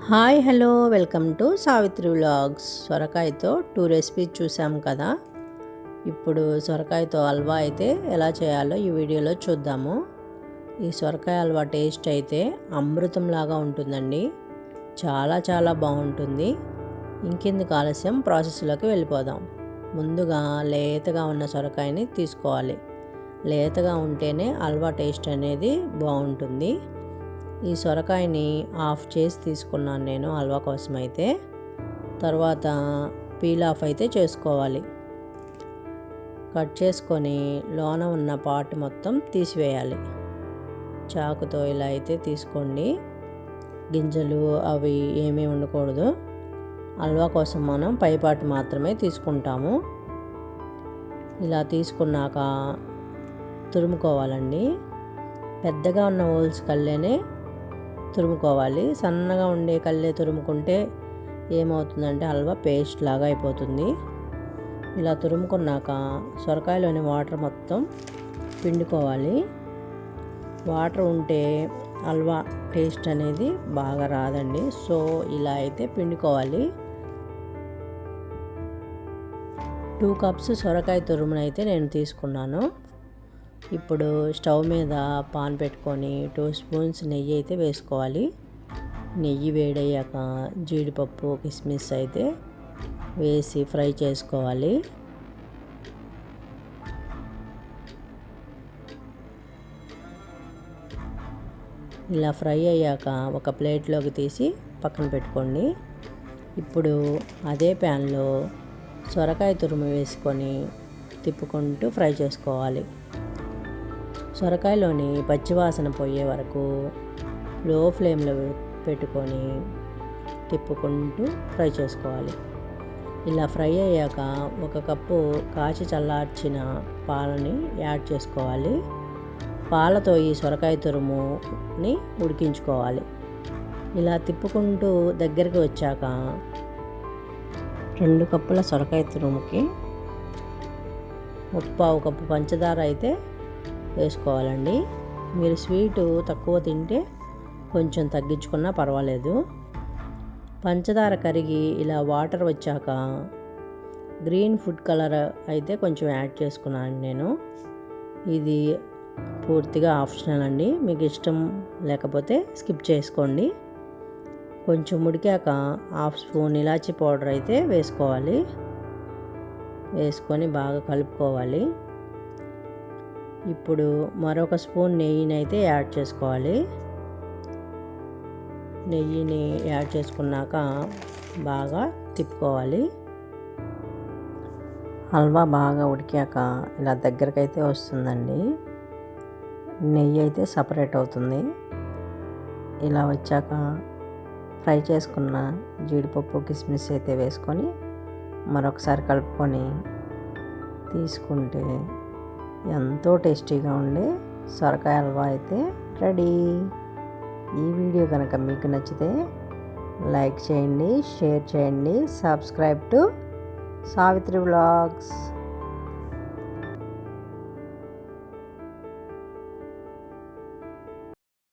Hi hello welcome to Savitri vlogs. సొరకాయతో 2 recipes చూసాం కదా. ఇప్పుడు సొరకాయతో హల్వా అయితే ఎలా చేయాలో ఈ వీడియోలో చూద్దాము. ఈ సొరకాయ హల్వా టేస్ట్ అయితే అమృతంలాగా ఉంటుందండి. చాలా బాగుంటుంది. ఇంకెందుకు ఆలస్యం, ప్రాసెస్లోకి వెళ్ళిపోదాం. ముందుగా లేతగా ఉన్న సొరకాయని తీసుకోవాలి. లేతగా ఉంటేనే హల్వా టేస్ట్ అనేది బాగుంటుంది. ఈ సొరకాయని ఆఫ్ చేసి తీసుకున్నాను నేను హల్వా కోసం అయితే. తర్వాత పీల్ ఆఫ్ అయితే చేసుకోవాలి. కట్ చేసుకొని లోన ఉన్న పార్ట్ మొత్తం తీసివేయాలి. చాకుతో ఇలా అయితే తీసుకోండి. గింజలు అవి ఏమీ ఉండకూడదు. హల్వా కోసం మనం పై పార్ట్ మాత్రమే తీసుకుంటాము. ఇలా తీసుకున్నాక తురుముకోవాలండి. పెద్దగా ఉన్న హోల్స్ కల్లేనే తురుముకోవాలి. సన్నగా ఉండే కల్లే తురుముకుంటే ఏమవుతుందంటే హల్వా పేస్ట్ లాగా అయిపోతుంది. ఇలా తురుముకున్నాక సొరకాయలోని వాటర్ మొత్తం పిండుకోవాలి. వాటర్ ఉంటే హల్వా టేస్ట్ అనేది బాగా రాదండి. సో ఇలా అయితే పిండుకోవాలి. 2 కప్స్ సొరకాయ తురుమునైతే నేను తీసుకున్నాను. ఇప్పుడు స్టవ్ మీద పాన్ పెట్టుకొని 2 స్పూన్స్ నెయ్యి అయితే వేసుకోవాలి. నెయ్యి వేడయ్యాక జీడిపప్పు, కిస్మిస్ అయితే వేసి ఫ్రై చేసుకోవాలి. ఇలా ఫ్రై అయ్యాక ఒక ప్లేట్లోకి తీసి పక్కన పెట్టుకోండి. ఇప్పుడు అదే ప్యాన్లో సొరకాయ తురుము వేసుకొని తిప్పుకుంటూ ఫ్రై చేసుకోవాలి. సొరకాయలోని పచ్చివాసన పోయే వరకు లో ఫ్లేమ్లో పెట్టుకొని తిప్పుకుంటూ ఫ్రై చేసుకోవాలి. ఇలా ఫ్రై అయ్యాక 1 కప్పు కాచి చల్లార్చిన పాలని యాడ్ చేసుకోవాలి. పాలతో ఈ సొరకాయ తురుముని ఉడికించుకోవాలి. ఇలా తిప్పుకుంటూ దగ్గరికి వచ్చాక 2 కప్పుల సొరకాయ తురుముకి 1/4 కప్పు పంచదార అయితే వేసుకోవాలండి. మీరు స్వీటు తక్కువ తింటే కొంచెం తగ్గించుకున్నా పర్వాలేదు. పంచదార కరిగి ఇలా వాటర్ వచ్చాక గ్రీన్ ఫుడ్ కలర్ అయితే కొంచెం యాడ్ చేసుకున్నాను నేను. ఇది పూర్తిగా ఆప్షనల్ అండి. మీకు ఇష్టం లేకపోతే స్కిప్ చేసుకోండి. కొంచెం ఉడికాక 1/2 స్పూన్ ఇలాచీ పౌడర్ అయితే వేసుకోవాలి. వేసుకొని బాగా కలుపుకోవాలి. ఇప్పుడు మరొక స్పూన్ నెయ్యిని అయితే యాడ్ చేసుకోవాలి. నెయ్యిని యాడ్ చేసుకున్నాక బాగా తిప్పుకోవాలి. హల్వా బాగా ఉడికాక ఇలా దగ్గరకైతే వస్తుందండి. నెయ్యి అయితే సపరేట్ అవుతుంది. ఇలా వచ్చాక ఫ్రై చేసుకున్న జీడిపప్పు, కిస్మిస్ అయితే వేసుకొని మరొకసారి కలుపుకొని తీసుకుంటే ఎంతో టేస్టీగా ఉండే సొరకాయ హల్వా అయితే రెడీ. ఈ వీడియో కనుక మీకు నచ్చితే లైక్ చేయండి, షేర్ చేయండి, సబ్స్క్రైబ్ టు సావిత్రి వ్లాగ్స్.